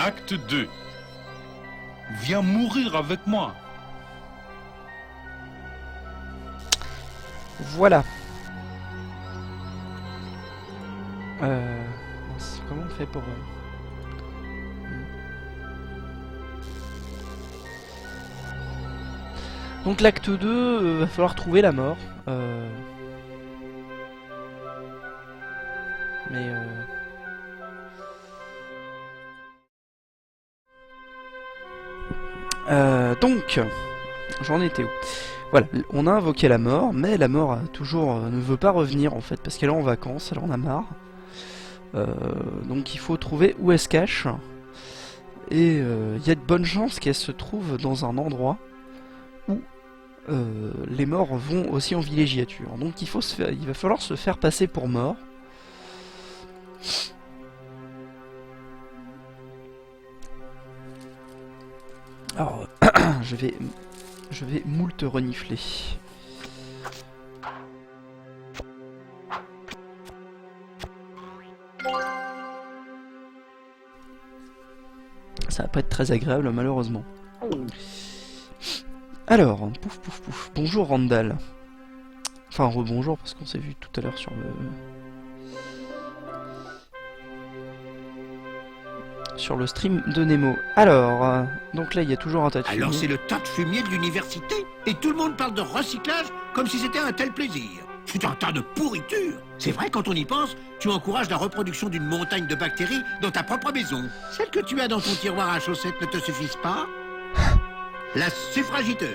Acte 2. Viens mourir avec moi. Voilà. Comment on fait pour... Donc l'acte 2, va falloir trouver la mort. Mais... donc, j'en étais où? Voilà, on a invoqué la mort, mais la mort toujours ne veut pas revenir en fait, parce qu'elle est en vacances, elle en a marre. Donc il faut trouver où elle se cache. Et il y a de bonnes chances qu'elle se trouve dans un endroit où les morts vont aussi en villégiature. Donc il va falloir se faire passer pour mort. Alors, je vais moult renifler. Ça va pas être très agréable malheureusement. Alors, pouf pouf pouf. Bonjour Randall. Enfin rebonjour parce qu'on s'est vu tout à l'heure sur le stream de Nemo. Alors, donc là il y a toujours un tas de fumier. Alors c'est le tas de fumier de l'université. Et tout le monde parle de recyclage comme si c'était un tel plaisir. C'est un tas de pourriture. C'est vrai, quand on y pense, tu encourages la reproduction d'une montagne de bactéries dans ta propre maison. Celles que tu as dans ton tiroir à chaussettes ne te suffisent pas? La suffragiteuse,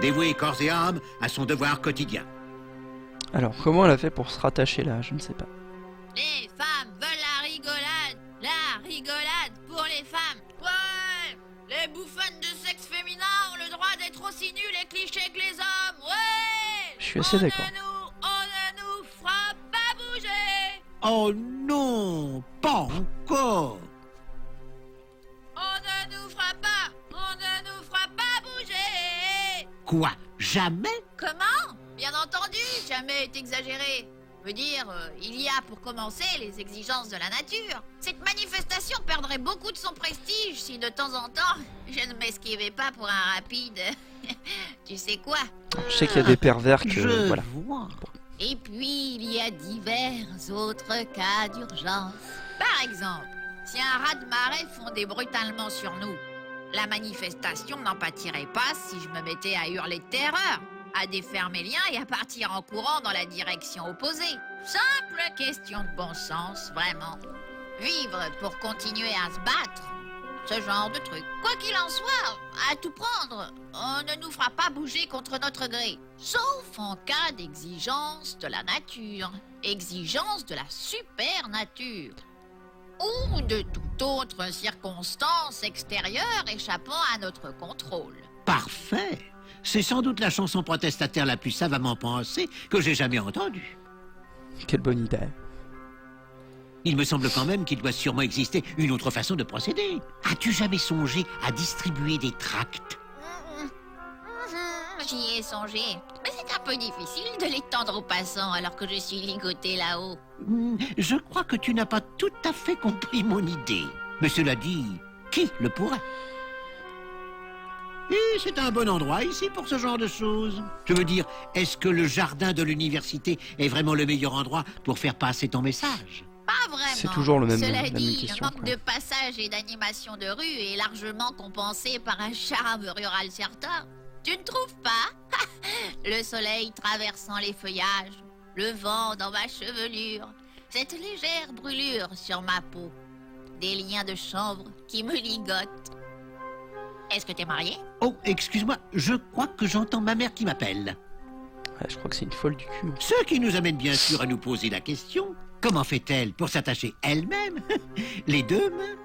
dévouée corps et âme à son devoir quotidien. Alors, comment elle a fait pour se rattacher là? Je ne sais pas. Les femmes veulent la rigolade pour les femmes. Ouais, les bouffonnes de sexe féminin ont le droit d'être aussi nuls et clichés que les hommes. Ouais, je suis assez d'accord. On ne nous fera pas bouger. Oh non, pas encore. On ne nous fera pas bouger. Quoi? Jamais? Comment? Bien entendu, jamais est exagéré. Veut dire, il y a pour commencer les exigences de la nature. Cette manifestation perdrait beaucoup de son prestige si de temps en temps, je ne m'esquivais pas pour un rapide... tu sais quoi? Je sais qu'il y a des pervers que... Je voilà. vois. Et puis, il y a divers autres cas d'urgence. Par exemple, si un raz-de-marée fondait brutalement sur nous, la manifestation n'en pâtirait pas si je me mettais à hurler de terreur, à défaire mes liens et à partir en courant dans la direction opposée. Simple question de bon sens, vraiment. Vivre pour continuer à se battre, ce genre de truc. Quoi qu'il en soit, à tout prendre, on ne nous fera pas bouger contre notre gré. Sauf en cas d'exigence de la nature, exigence de la super nature. Ou de toute autre circonstance extérieure échappant à notre contrôle. Parfait. C'est sans doute la chanson protestataire la plus savamment pensée que j'ai jamais entendue. Quelle bonne idée. Il me semble quand même qu'il doit sûrement exister une autre façon de procéder. As-tu jamais songé à distribuer des tracts? J'y ai songé. Mais c'est un peu difficile de les tendre aux passants alors que je suis ligoté là-haut. Je crois que tu n'as pas tout à fait compris mon idée. Mais cela dit, qui le pourrait? Et c'est un bon endroit ici pour ce genre de choses. Je veux dire, est-ce que le jardin de l'université est vraiment le meilleur endroit pour faire passer ton message? Pas vraiment. C'est toujours le même, Cela la même dit, question. le manque de passage et d'animation de rue est largement compensé par un charme rural certain. Tu ne trouves pas? Le soleil traversant les feuillages, le vent dans ma chevelure, cette légère brûlure sur ma peau, des liens de chanvre qui me ligotent. Est-ce que t'es marié? Oh, excuse-moi, je crois que j'entends ma mère qui m'appelle. Ouais, je crois que c'est une folle du cul. Ce qui nous amène bien sûr à nous poser la question, comment fait-elle pour s'attacher elle-même les deux mains?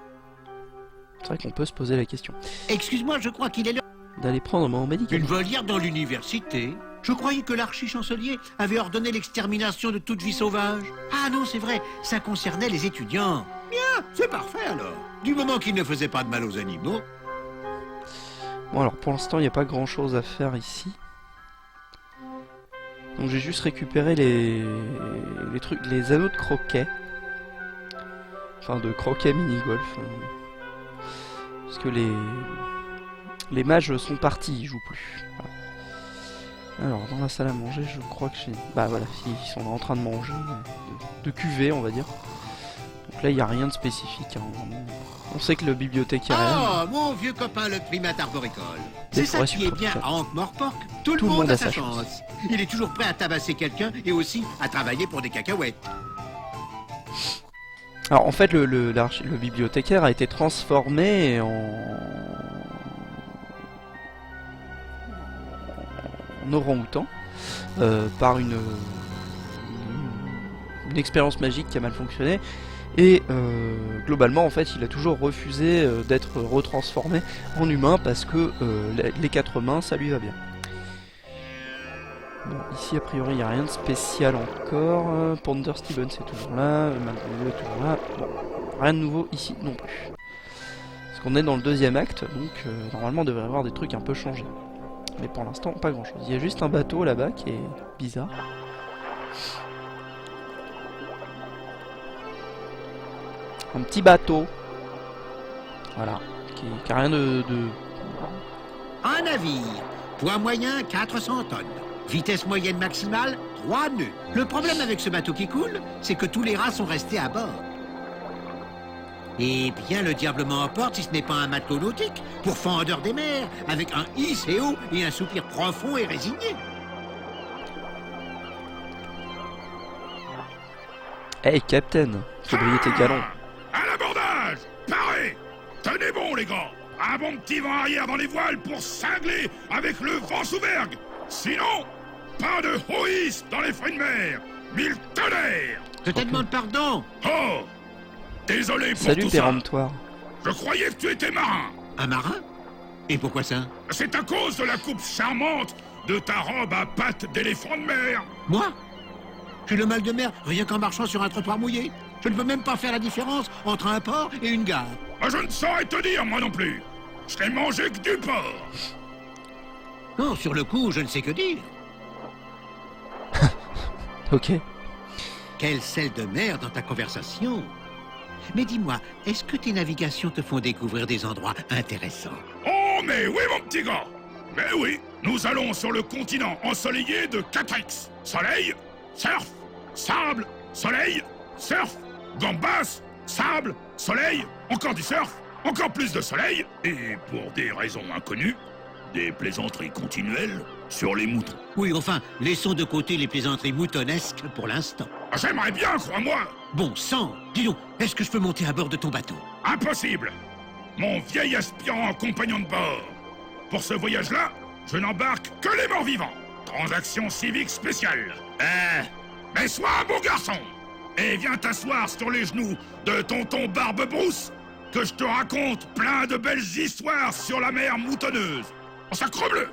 C'est vrai qu'on peut se poser la question. Excuse-moi, je crois qu'il est l'heure. D'aller prendre mon médicament. Une volière dans l'université? Je croyais que l'archi-chancelier avait ordonné l'extermination de toute vie sauvage. Ah non, c'est vrai, ça concernait les étudiants. Bien, c'est parfait alors. Du moment qu'il ne faisait pas de mal aux animaux. Bon alors pour l'instant il n'y a pas grand chose à faire ici. Donc j'ai juste récupéré les trucs, les anneaux de croquet. Enfin de croquet mini-golf. Parce que les mages sont partis, ils jouent plus. Voilà. Alors, dans la salle à manger, je crois que j'ai... Bah voilà, ils sont en train de manger, de cuver, on va dire. Donc là, il n'y a rien de spécifique. Hein. On sait que le bibliothécaire est là. Oh, mon vieux copain, le primate arboricole. Des C'est ça forêts qui est bien subtropicales. à Ankh-Morpork. Tout le monde a sa chance. Il est toujours prêt à tabasser quelqu'un et aussi à travailler pour des cacahuètes. Alors en fait, le bibliothécaire a été transformé en orang-outan par une expérience magique qui a mal fonctionné. Et globalement, en fait, il a toujours refusé d'être retransformé en humain parce que les quatre mains, ça lui va bien. Bon, ici, a priori, il n'y a rien de spécial encore. Ponder Steven, c'est toujours là. Malgré est toujours là. Bon, rien de nouveau ici non plus. Parce qu'on est dans le deuxième acte, donc normalement, on devrait avoir des trucs un peu changés. Mais pour l'instant, pas grand chose. Il y a juste un bateau là-bas qui est bizarre. Un petit bateau. Voilà. Qui a rien de... Un navire. Poids moyen, 400 tonnes. Vitesse moyenne maximale, 3 nœuds. Le problème avec ce bateau qui coule, c'est que tous les rats sont restés à bord. Et bien le diable m'emporte si ce n'est pas un matelot nautique pour fendeur des mers, avec un ICO et un soupir profond et résigné. Hey, Captain, sobriété galon. À l'abordage! Parez! Tenez bon, les gars! Un bon petit vent arrière dans les voiles pour cingler avec le vent sous vergue! Sinon, pas de hoïs dans les fruits de mer! Mille tonnerres! Je te demande pardon. Oh! Désolé pour Salut, tout ça! péremptoire. Je croyais que tu étais marin! Un marin? Et pourquoi ça? C'est à cause de la coupe charmante de ta robe à pattes d'éléphant de mer! Moi? J'ai le mal de mer rien qu'en marchant sur un trottoir mouillé. Je ne peux même pas faire la différence entre un port et une gare. Je ne saurais te dire, moi non plus! Je n'ai mangé que du porc! Non, sur le coup, je ne sais que dire. Ok. Quel sel de mer dans ta conversation. Mais dis-moi, est-ce que tes navigations te font découvrir des endroits intéressants? Oh, mais oui, mon petit gars! Mais oui, nous allons sur le continent ensoleillé de Catrix. Soleil, surf, sable, soleil, surf, gambas, sable, soleil, encore du surf, encore plus de soleil, et pour des raisons inconnues, des plaisanteries continuelles sur les moutons. Oui, enfin, laissons de côté les plaisanteries moutonnesques pour l'instant. J'aimerais bien, crois-moi! Bon sang, dis donc, est-ce que je peux monter à bord de ton bateau? Impossible! Mon vieil aspirant compagnon de bord. Pour ce voyage-là, je n'embarque que les morts vivants. Transaction civique spéciale. Mais sois un bon garçon et viens t'asseoir sur les genoux de tonton Barbe-Brousse que je te raconte plein de belles histoires sur la mer moutonneuse. Sacrebleu!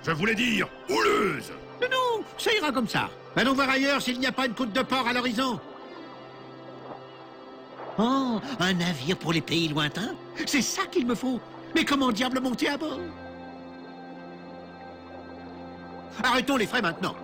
Je voulais dire houleuse. Mais non, ça ira comme ça. Allons voir ailleurs s'il n'y a pas une côte de port à l'horizon. Oh, un navire pour les pays lointains? C'est ça qu'il me faut. Mais comment diable monter à bord? Arrêtons les frais maintenant.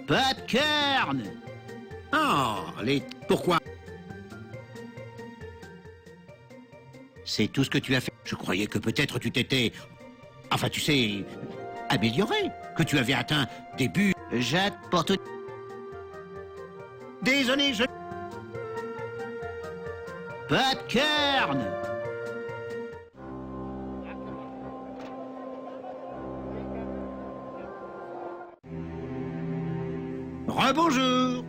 Popcorn! Oh, les... Pourquoi? C'est tout ce que tu as fait. Je croyais que peut-être tu t'étais... Enfin, tu sais... amélioré. Que tu avais atteint des buts... Jacques Porte... Désolé, je... Popcorn! Rebonjour!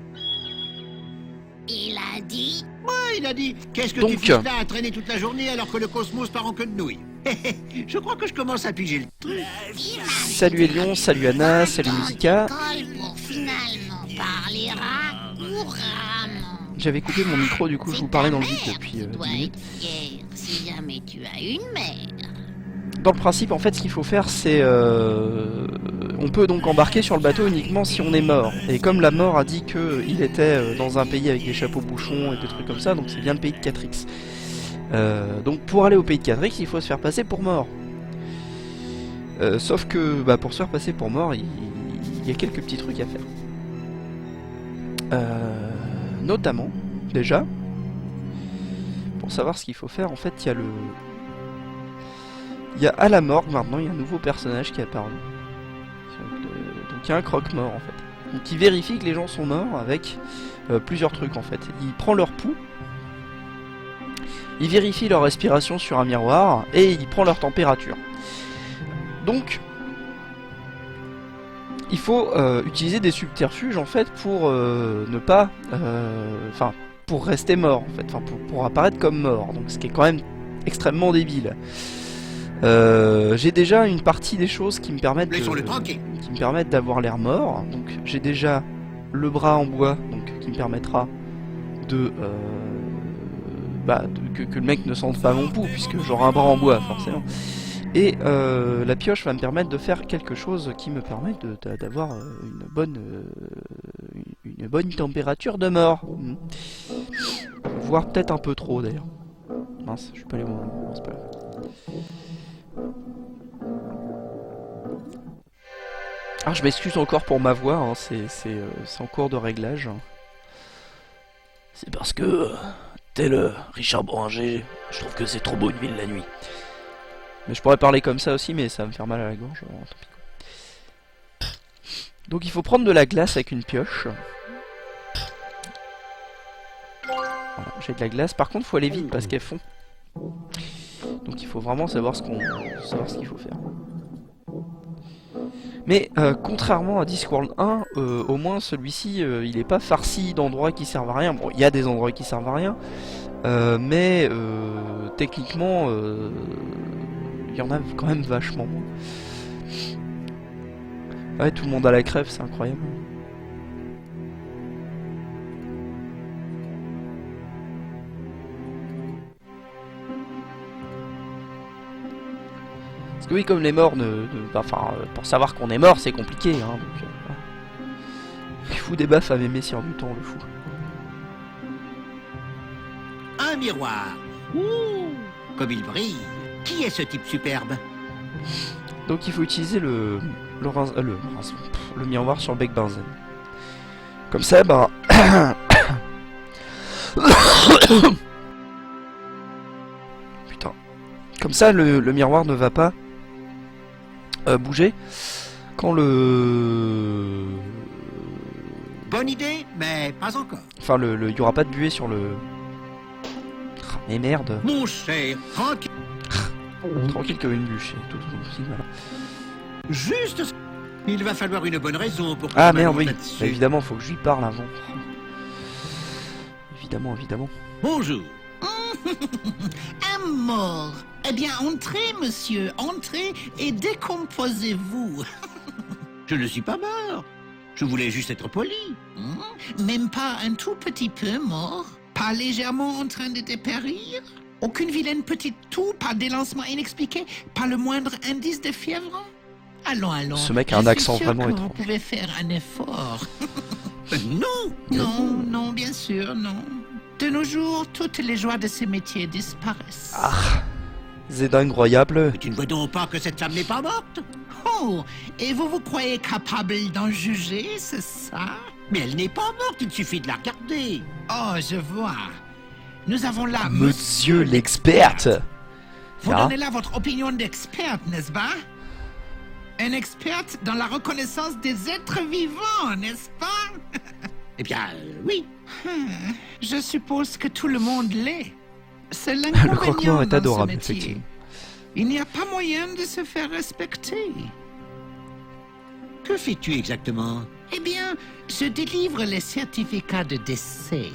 Il a dit... Ouais, il a dit, qu'est-ce que Donc, tu fais là à traîner toute la journée alors que le cosmos part en queue de nouilles? Je crois que je commence à piger le truc. Salut Elion, salut Anna, salut Musica. Pour finalement parler couramment. J'avais coupé mon micro, du coup je vous parlais dans le vide depuis 10 minutes. Si jamais tu as une mère. Dans le principe, en fait, ce qu'il faut faire, c'est... on peut donc embarquer sur le bateau uniquement si on est mort. Et comme la mort a dit qu'il était dans un pays avec des chapeaux bouchons et des trucs comme ça, donc c'est bien le pays de 4X. Donc pour aller au pays de 4X, il faut se faire passer pour mort. Sauf que pour se faire passer pour mort, il y a quelques petits trucs à faire. Notamment, déjà, pour savoir ce qu'il faut faire, en fait, il y a à la morgue maintenant, il y a un nouveau personnage qui est apparu. Donc il y a un croque-mort en fait. Donc il vérifie que les gens sont morts avec plusieurs trucs en fait. Il prend leur pouls, il vérifie leur respiration sur un miroir et il prend leur température. Donc il faut utiliser des subterfuges en fait pour ne pas... Enfin, pour rester mort en fait, enfin pour apparaître comme mort. Donc ce qui est quand même extrêmement débile. J'ai déjà une partie des choses qui me permettent d'avoir l'air mort. Donc j'ai déjà le bras en bois, donc qui me permettra de, que le mec ne sente pas mon pouls puisque j'aurai un bras en bois forcément. Et la pioche va me permettre de faire quelque chose qui me permet d'avoir une bonne température de mort. Voire peut-être un peu trop d'ailleurs. Mince, je suis pas allé au moment, c'est pas grave. Ah, je m'excuse encore pour ma voix, hein, c'est en cours de réglage. C'est parce que, tel Richard Boranger, je trouve que c'est trop beau une ville la nuit. Mais je pourrais parler comme ça aussi, mais ça va me faire mal à la gorge. Alors, tant pis, quoi. Donc il faut prendre de la glace avec une pioche. Voilà, j'ai de la glace. Par contre, il faut aller vite parce qu'elle fond. Donc il faut vraiment savoir ce qu'il faut faire. Mais contrairement à Discworld 1, au moins celui-ci, il est pas farci d'endroits qui servent à rien. Bon, il y a des endroits qui servent à rien, mais techniquement, il y en a quand même vachement moins. Ouais, tout le monde à la crève, c'est incroyable. Parce que oui, comme les morts pour savoir qu'on est mort, c'est compliqué, hein, donc... Il fout des baffes à mes messieurs du temps, le fou. Un miroir. Ouh, comme il brille. Qui est ce type superbe? Donc il faut utiliser le miroir sur le bec benzène. Comme ça, Putain. Comme ça, le miroir ne va pas bouger quand le... Bonne idée, mais pas encore. Enfin, il y aura pas de buée sur le... Ah, mais merde. Mon cher, tranquille. Tranquille comme une bûche, tout voilà. Juste... Il va falloir une bonne raison pour... Ah merde, oui. Bah, évidemment, faut que je lui parle avant. Évidemment. Bonjour. Un mort. Eh bien, entrez, monsieur, entrez et décomposez-vous. Je ne suis pas mort. Je voulais juste être poli. Même pas un tout petit peu mort? Pas légèrement en train de dépérir? Aucune vilaine petite toux, pas d'élancement inexpliqué, pas le moindre indice de fièvre? Allons. Ce mec a un accent vraiment étrange. Vous pouvez faire un effort. Non. Non, bien sûr, non. De nos jours, toutes les joies de ces métiers disparaissent. Ah, c'est incroyable. Mais tu ne vois donc pas que cette femme n'est pas morte? Oh, et vous croyez capable d'en juger, c'est ça? Mais elle n'est pas morte, il suffit de la regarder. Oh, je vois. Nous avons là... Monsieur l'experte. Vous donnez là votre opinion d'experte, n'est-ce pas? Une experte dans la reconnaissance des êtres vivants, n'est-ce pas? Eh bien, oui. Je suppose que tout le monde l'est. C'est Le l'inconvénient croque-mort est dans ce adorable, métier. effectivement. Il n'y a pas moyen de se faire respecter. Que fais-tu exactement? Eh bien, je délivre les certificats de décès.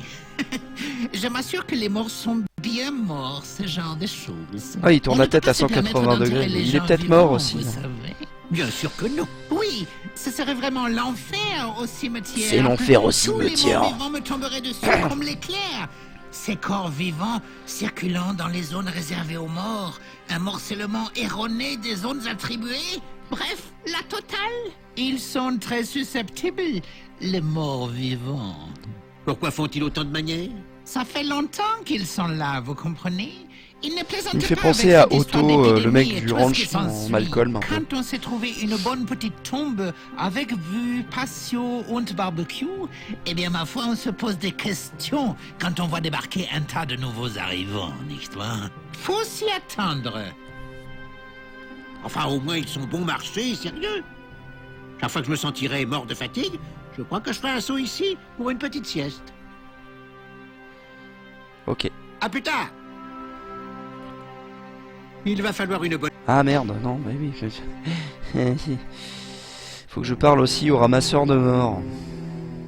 Je m'assure que les morts sont bien morts, ce genre de choses. Ah, il tourne On la ne peut tête pas à se permettre 180 d'enterrer degrés. les Il est gens peut-être vivants, mort aussi. vous Hein. savez. Bien sûr que non. Oui, ce serait vraiment l'enfer au cimetière. C'est l'enfer au Tous les cimetière. morts vivants me tomberaient dessus comme l'éclair. Ces corps vivants circulant dans les zones réservées aux morts, un morcellement erroné des zones attribuées, bref, la totale. Ils sont très susceptibles, les morts vivants. Pourquoi font-ils autant de manières? Ça fait longtemps qu'ils sont là, vous comprenez? Ils ne plaisantent Il me fait pas penser avec à cette histoire Otto, le d'épidémie mec et du tout ce ranch qui dans s'ensuit. Malcolm, un peu. Quand on s'est trouvé une bonne petite tombe avec vue, patio und barbecue, eh bien ma foi, on se pose des questions quand on voit débarquer un tas de nouveaux arrivants, n'est-ce pas? Faut s'y attendre. Enfin, au moins, ils sont bon marché et sérieux. Chaque fois que je me sentirai mort de fatigue, je crois que je ferai un saut ici pour une petite sieste. Ok. À plus tard. Il va falloir une bonne... Ah merde, non, mais oui. Faut que je parle aussi au ramasseur de morts.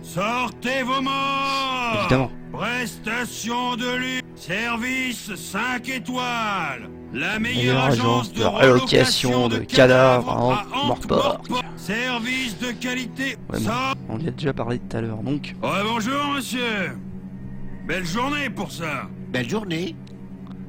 Sortez vos morts! Évidemment. Prestation de lutte, service 5 étoiles, la Meilleure meilleure agence de relocation de cadavres à Mortborg. Service de qualité. Ouais, bon, on y a déjà parlé tout à l'heure, donc. Ouais, bonjour, monsieur. Belle journée pour ça. Belle journée.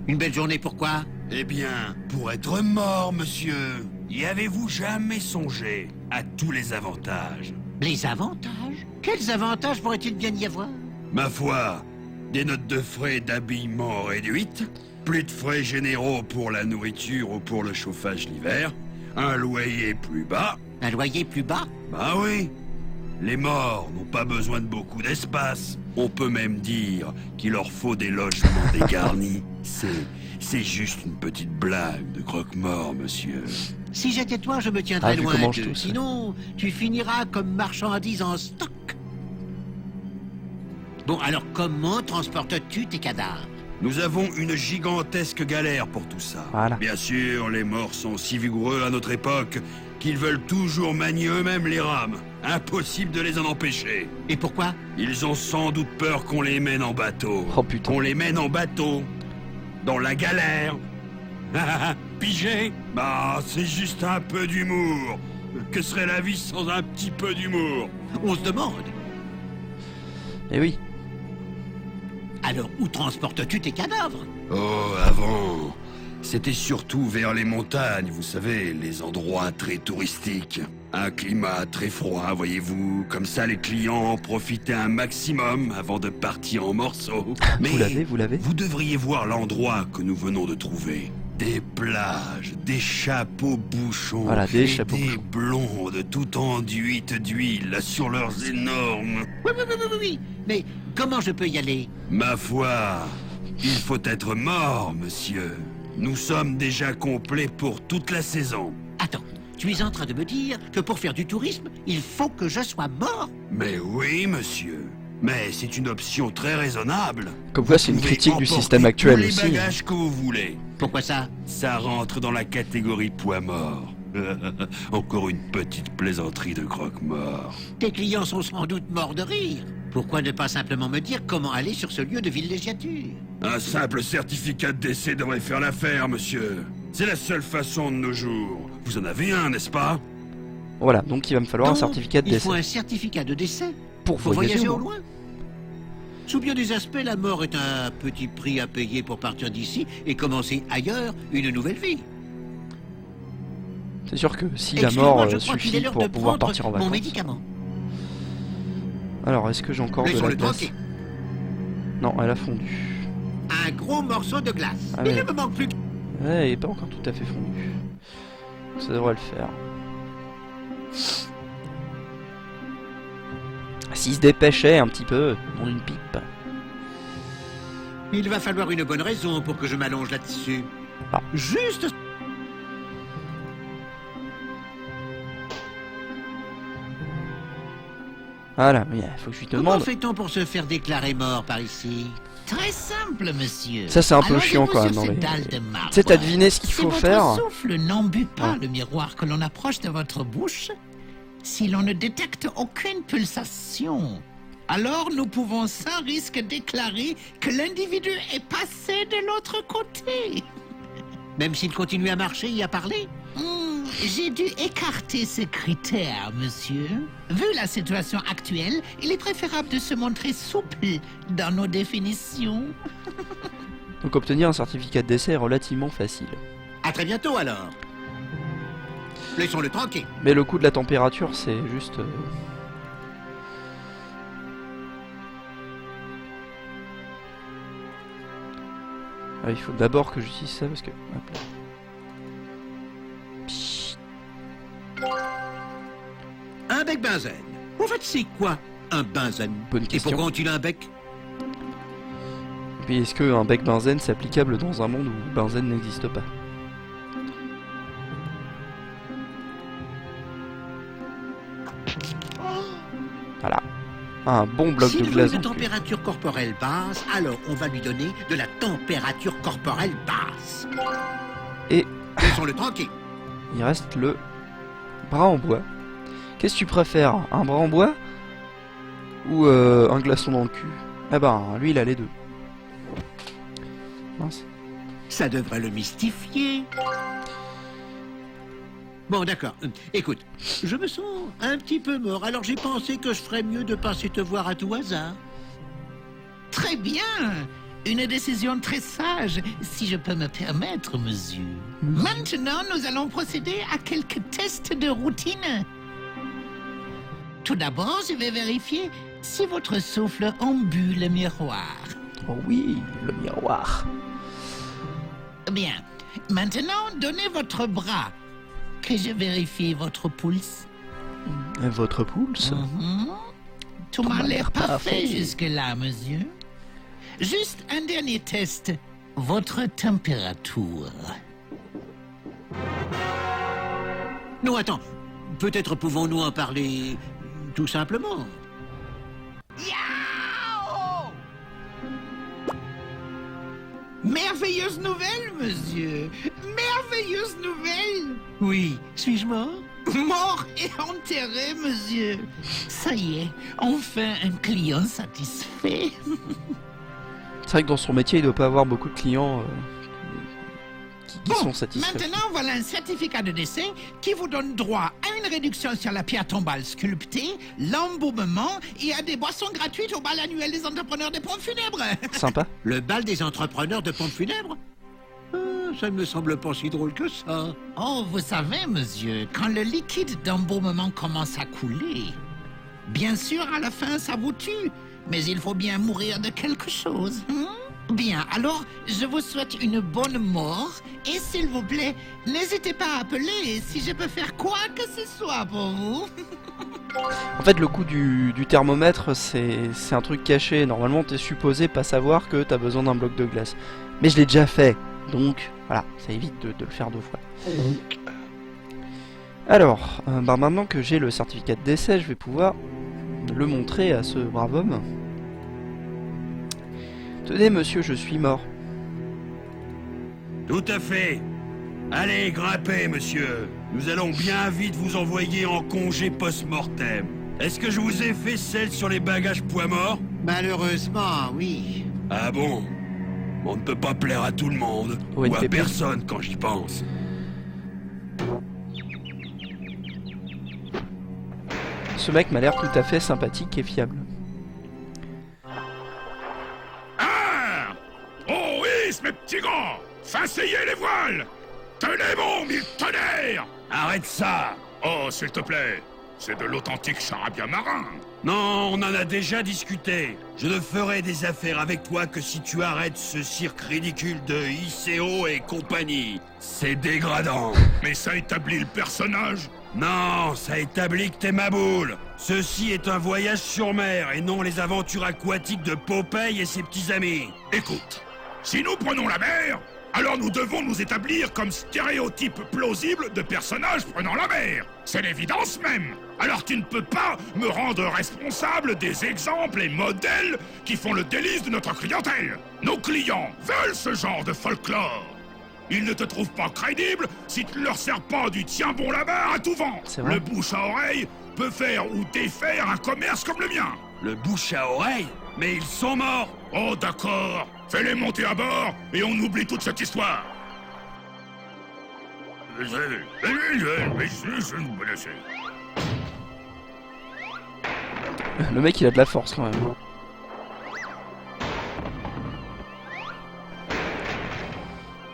Une belle journée, pourquoi? Eh bien, pour être mort, monsieur, y avez-vous jamais songé à tous les avantages? Les avantages? Quels avantages pourrait-il bien y avoir? Ma foi, des notes de frais d'habillement réduites, plus de frais généraux pour la nourriture ou pour le chauffage l'hiver, un loyer plus bas. Un loyer plus bas? Bah oui, les morts n'ont pas besoin de beaucoup d'espace. On peut même dire qu'il leur faut des logements dégarnis. C'est juste une petite blague de croque-mort, monsieur. Si j'étais toi, je me tiendrais Ah, vu loin comment je d'eux. tousse. Sinon, tu finiras comme marchandise en stock. Bon, alors comment transportes-tu tes cadavres? Nous avons une gigantesque galère pour tout ça. Voilà. Bien sûr, les morts sont si vigoureux à notre époque qu'ils veulent toujours manier eux-mêmes les rames. Impossible de les en empêcher. Et pourquoi? Ils ont sans doute peur qu'on les mène en bateau. Oh putain. Qu'on les mène en bateau. Dans la galère. Pigé? Bah, c'est juste un peu d'humour. Que serait la vie sans un petit peu d'humour? On se demande. Eh oui. Alors, où transportes-tu tes cadavres? Oh, avant, c'était surtout vers les montagnes, vous savez, les endroits très touristiques. Un climat très froid, voyez-vous. Comme ça, les clients en profitaient un maximum avant de partir en morceaux. Mais Vous l'avez vous devriez voir l'endroit que nous venons de trouver. Des plages, des chapeaux bouchons, Voilà, des et chapeaux des bouchons. blondes tout enduites d'huile sur leurs énormes... Oui. Mais comment je peux y aller? Ma foi, il faut être mort, monsieur. Nous sommes déjà complets pour toute la saison. Attends, tu es en train de me dire que pour faire du tourisme, il faut que je sois mort? Mais oui, monsieur. Mais c'est une option très raisonnable. Comme quoi, c'est une Vous critique du pouvez système emporter actuel tous les aussi. bagages que vous voulez. Pourquoi ça? Ça rentre dans la catégorie poids mort. Encore une petite plaisanterie de croque-mort. Tes clients sont sans doute morts de rire. Pourquoi ne pas simplement me dire comment aller sur ce lieu de villégiature? Un simple certificat de décès devrait faire l'affaire, monsieur. C'est la seule façon de nos jours. Vous en avez un, n'est-ce pas? Voilà, donc il va me falloir un Donc, certificat de Il faut décès. un certificat de décès Pour pour voyager au moins. loin. Sous bien des aspects, la mort est un petit prix à payer pour partir d'ici et commencer ailleurs une nouvelle vie. C'est sûr que si la Excuse-moi, mort je crois qu'il est suffit l'heure pour de pouvoir prendre partir en mon vacances. médicament. Alors, est-ce que j'ai encore de la Laissons-le glace? tranquille. Non, elle a fondu. Un gros morceau de glace. Ah Il ouais. ne me manque plus que... Ouais, elle est pas encore tout à fait fondue. Ça devrait le faire. S'il se dépêchait un petit peu dans une pipe. Il va falloir une bonne raison pour que je m'allonge là-dessus. Ah. Juste... Voilà, il faut que je lui Comment demande. fait-on pour se faire déclarer mort par ici? Très simple, monsieur. Ça, c'est un peu Allongez-vous chiant, quand sur même, dans ces les- dalles de marbre. Tu sais, t'as deviné ce qu'il Si faut votre faire. souffle n'embue pas Ouais. le miroir que l'on approche de votre bouche, si l'on ne détecte aucune pulsation, alors nous pouvons sans risque déclarer que l'individu est passé de l'autre côté. Même s'il continue à marcher et à parler? j'ai dû écarter ce critère, monsieur. Vu la situation actuelle, il est préférable de se montrer souple dans nos définitions. Donc obtenir un certificat de décès est relativement facile. À très bientôt alors. Laissons-le tranquille. Mais le coup de la température, c'est juste... Ah, il faut d'abord que j'utilise ça parce que... Hop là. Psst. Un bec benzène. En fait, c'est quoi un benzène? Bonne Et question. pourquoi ont-ils un bec? Et puis est-ce qu'un bec benzène c'est applicable dans un monde où benzène n'existe pas? Voilà. Un bon bloc de S'il veut glace. une en plus. température corporelle basse, alors on va lui donner de la température corporelle basse. Et Laissons-le tranquille. il reste le bras en bois. Qu'est-ce que tu préfères? Un bras en bois ou un glaçon dans le cul? Ah ben, lui il a les deux. Mince. Ça devrait le mystifier. Bon, d'accord. Écoute, je me sens un petit peu mort, alors j'ai pensé que je ferais mieux de passer te voir à tout hasard. Très bien. Une décision très sage, si je peux me permettre, monsieur. Maintenant, nous allons procéder à quelques tests de routine. Tout d'abord, je vais vérifier si votre souffle embue le miroir. Oh oui, le miroir. Bien. Maintenant, donnez votre bras. Que je vérifie votre pulse. Votre pouce? Mhm. Tout m'a l'air parfait jusque-là, monsieur. Juste un dernier test. Votre température. Non, attends. Peut-être pouvons-nous en parler tout simplement. Yao! Merveilleuse nouvelle, monsieur. Merveilleuse nouvelle. Oui, suis-je mort? Mort et enterré, monsieur. Ça y est, enfin un client satisfait. C'est vrai que dans son métier, il doit pas avoir beaucoup de clients qui sont satisfaits. Maintenant, voilà un certificat de décès qui vous donne droit à une réduction sur la pierre tombale sculptée, l'embaumement et à des boissons gratuites au bal annuel des entrepreneurs des pompes funèbres. Sympa. Le bal des entrepreneurs de pompes funèbres? Ça ne me semble pas si drôle que ça. Oh, vous savez, monsieur, quand le liquide d'embaumement commence à couler, bien sûr, à la fin, ça vous tue, mais il faut bien mourir de quelque chose. Bien, alors, je vous souhaite une bonne mort, et s'il vous plaît, n'hésitez pas à appeler si je peux faire quoi que ce soit pour vous. En fait, le coup du thermomètre, c'est un truc caché. Normalement, t'es supposé pas savoir que t'as besoin d'un bloc de glace. Mais je l'ai déjà fait, donc voilà, ça évite de le faire deux fois. Alors, bah maintenant que j'ai le certificat de décès, je vais pouvoir le montrer à ce brave homme. Tenez, monsieur, je suis mort. Tout à fait. Allez, grimpez, monsieur. Nous allons bien vite vous envoyer en congé post-mortem. Est-ce que je vous ai fait celle sur les bagages poids morts? Malheureusement, oui. Ah bon? On ne peut pas plaire à tout le monde. Ouais, ou à t'es bien. personne quand j'y pense. Ce mec m'a l'air tout à fait sympathique et fiable. Ah! Oh oui, mes petits grands! Fassayez les voiles! Tenez bon, mille tonnerres! Arrête ça! Oh, s'il te plaît, c'est de l'authentique charabia marin. Non, on en a déjà discuté. Je ne ferai des affaires avec toi que si tu arrêtes ce cirque ridicule de ICO et compagnie. C'est dégradant. Mais ça établit le personnage. Non, ça établit que t'es ma boule. Ceci est un voyage sur mer et non les aventures aquatiques de Popeye et ses petits amis. Écoute, si nous prenons la mer, alors nous devons nous établir comme stéréotype plausible de personnages prenant la mer. C'est l'évidence même. Alors tu ne peux pas me rendre responsable des exemples et modèles qui font le délice de notre clientèle. Nos clients veulent ce genre de folklore. Ils ne te trouvent pas crédible si tu ne leur sers pas du tiens bon là-bas à tout vent. C'est vrai. Le bouche à oreille peut faire ou défaire un commerce comme le mien. Le bouche à oreille? Mais ils sont morts. Oh d'accord, fais-les monter à bord et on oublie toute cette histoire. Le mec il a de la force quand même.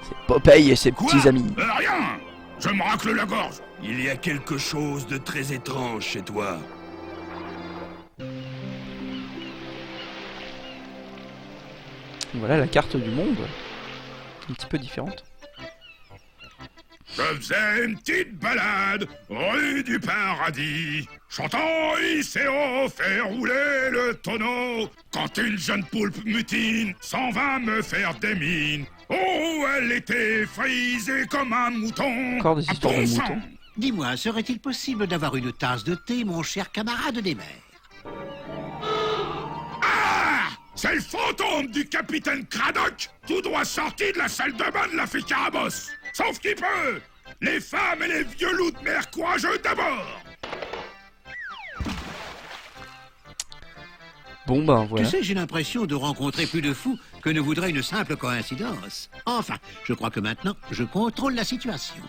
C'est Popeye et ses Quoi? petits amis. Rien. Je me racle la gorge. Il y a quelque chose de très étrange chez toi. Voilà la carte du monde. Un petit peu différente. Je faisais une petite balade, rue du paradis, chantant ICO, fait rouler le tonneau, quand une jeune poulpe mutine s'en va me faire des mines. Oh, elle était frisée comme un mouton. Encore des histoires de Bon sang. moutons. Dis-moi, serait-il possible d'avoir une tasse de thé, mon cher camarade des mers? Ah! C'est le fantôme du capitaine Cradock, tout droit sorti de la salle de bain de la fée Carabosse. Sauf qu'il peut! Les femmes et les vieux loups de mer courageux d'abord! Bon ben voilà. Tu sais, j'ai l'impression de rencontrer plus de fous que ne voudrait une simple coïncidence. Enfin, je crois que maintenant, je contrôle la situation.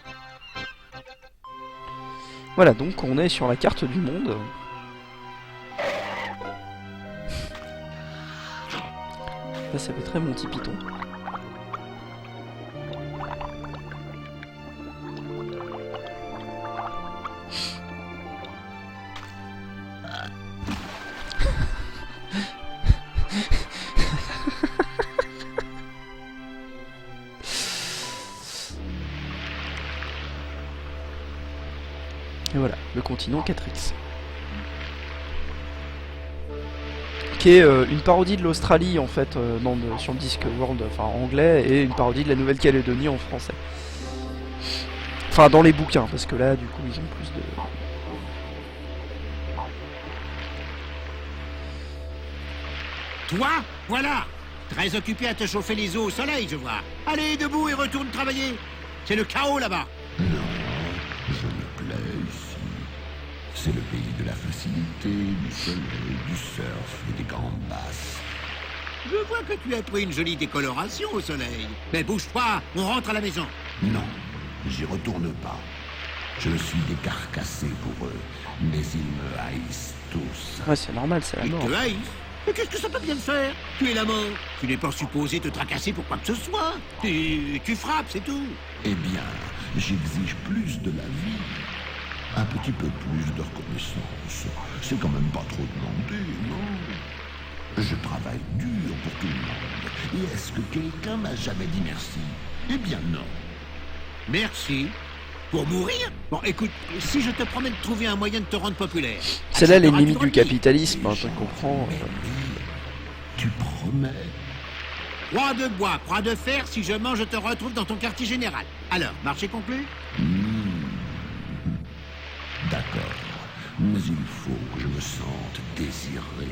Voilà, donc on est sur la carte du monde. Là, ça fait très Monty Python. Et voilà, le continent 4X. Qui est une parodie de l'Australie en fait sur le Discworld, enfin en anglais, et une parodie de la Nouvelle-Calédonie en français. Enfin dans les bouquins, parce que là du coup ils ont plus de... Toi, voilà! Très occupé à te chauffer les os au soleil, je vois. Allez, debout et retourne travailler. C'est le chaos là-bas. Non, je me plais ici. C'est le pays de la facilité, du soleil, du surf et des grandes basses. Je vois que tu as pris une jolie décoloration au soleil. Mais bouge-toi, on rentre à la maison. Non, j'y retourne pas. Je suis décarcassé pour eux, mais ils me haïssent tous. Ouais c'est normal, c'est la Ils mort. te haïssent. Mais qu'est-ce que ça peut bien faire? Tu es la mort. Tu n'es pas supposé te tracasser pour quoi que ce soit. Tu frappes, c'est tout. Eh bien, j'exige plus de la vie. Un petit peu plus de reconnaissance. C'est quand même pas trop demandé, non? Je travaille dur pour tout le monde. Et est-ce que quelqu'un m'a jamais dit merci? Eh bien non. Merci. Pour mourir? Bon, écoute, si je te promets de trouver un moyen de te rendre populaire... C'est là accepteras-tu l'ennemi de du retenir? capitalisme, hein, tu comprends. Tu promets? Croix de bois, croix de fer, si je mens, je te retrouve dans ton quartier général. Alors, marché conclu? D'accord. Mais il faut que je me sente désiré.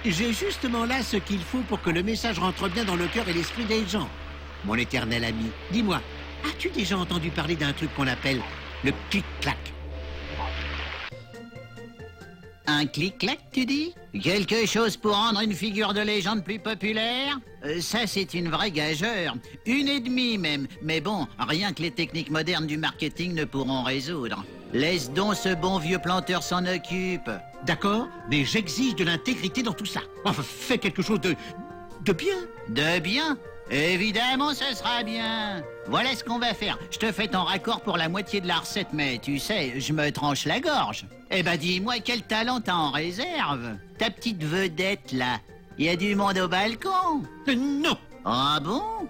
J'ai justement là ce qu'il faut pour que le message rentre bien dans le cœur et l'esprit des gens. Mon éternel ami, dis-moi, as-tu déjà entendu parler d'un truc qu'on appelle le clic-clac? Un clic-clac, tu dis? Quelque chose pour rendre une figure de légende plus populaire? Ça, c'est une vraie gageure. 1,5 même. Mais bon, rien que les techniques modernes du marketing ne pourront résoudre. Laisse donc ce bon vieux planteur s'en occupe. D'accord, mais j'exige de l'intégrité dans tout ça. Enfin, fais quelque chose de bien. De bien? Évidemment, ce sera bien. Voilà ce qu'on va faire. Je te fais ton raccord pour la moitié de la recette, mais tu sais, je me tranche la gorge. Eh ben, dis-moi, quel talent t'as en réserve? Ta petite vedette, là. Y a du monde au balcon? Non. Ah bon?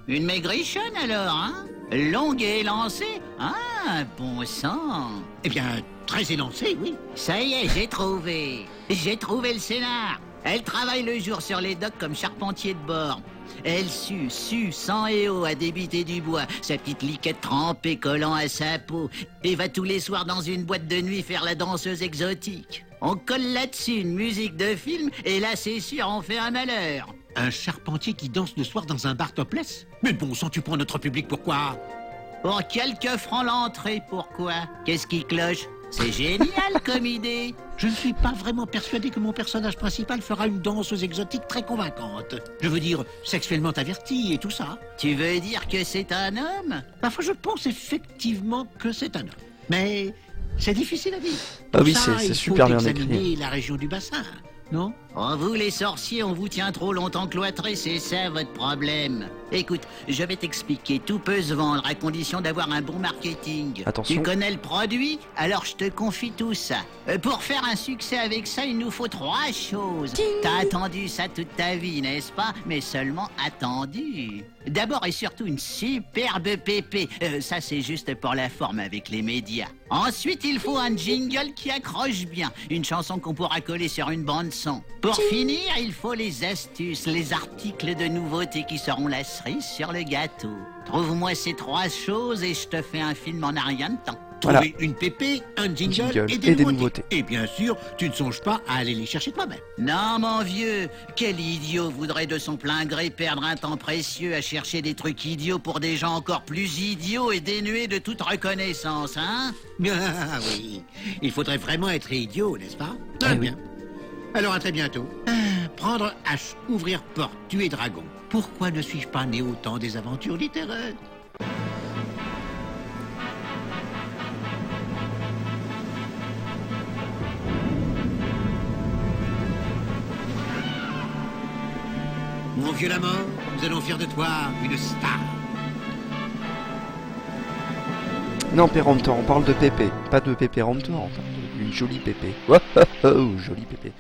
Une maigrichonne, alors, hein? Longue et élancée? Ah, bon sang. Eh bien, très élancé, oui. Ça y est, j'ai trouvé. J'ai trouvé le scénar. Elle travaille le jour sur les docks comme charpentier de bord. Elle sue, sang et eau à débiter du bois, sa petite liquette trempée collant à sa peau, et va tous les soirs dans une boîte de nuit faire la danseuse exotique. On colle là-dessus une musique de film, et là c'est sûr, on fait un malheur. Un charpentier qui danse le soir dans un bar topless? Mais bon sang, tu prends notre public, pourquoi? Pour quelques francs l'entrée, pourquoi? Qu'est-ce qui cloche? C'est génial comme idée. Je ne suis pas vraiment persuadé que mon personnage principal fera une danseuse exotique très convaincante. Je veux dire, sexuellement avertie et tout ça. Tu veux dire que c'est un homme? Parfois, je pense effectivement que c'est un homme. Mais c'est difficile à dire. Ah Pour oui, ça, c'est il super faut bien examiner écrit. la région du bassin, non? Oh, vous les sorciers, on vous tient trop longtemps cloîtrés, c'est ça votre problème. Écoute, je vais t'expliquer, tout peut se vendre à condition d'avoir un bon marketing. Attention. Tu connais le produit? Alors je te confie tout ça. Pour faire un succès avec ça, il nous faut 3 choses. T'as attendu ça toute ta vie, n'est-ce pas? Mais seulement attendu. D'abord et surtout une superbe pépé. Ça c'est juste pour la forme avec les médias. Ensuite, il faut un jingle qui accroche bien. Une chanson qu'on pourra coller sur une bande son. Pour finir, il faut les astuces, les articles de nouveauté qui seront la cerise sur le gâteau. Trouve-moi ces 3 choses et je te fais un film en a rien de temps. Voilà. Trouver une pépé, un jingle, Jingle et des nouveautés. nouveautés. Et bien sûr, tu ne songes pas à aller les chercher toi-même. Non, mon vieux, quel idiot voudrait de son plein gré perdre un temps précieux à chercher des trucs idiots pour des gens encore plus idiots et dénués de toute reconnaissance, hein? Ah oui, il faudrait vraiment être idiot, n'est-ce pas? Ah oui. Bien. Alors à très bientôt. Prendre H, ouvrir porte, tuer dragon. Pourquoi ne suis-je pas né au temps des aventures littéraires? Mon vieux la mort, nous allons faire de toi une star. Non, Péremptor, on parle de Pépé, pas de Pépé Remptor, on parle d'une jolie Pépé. Oh, jolie Pépé.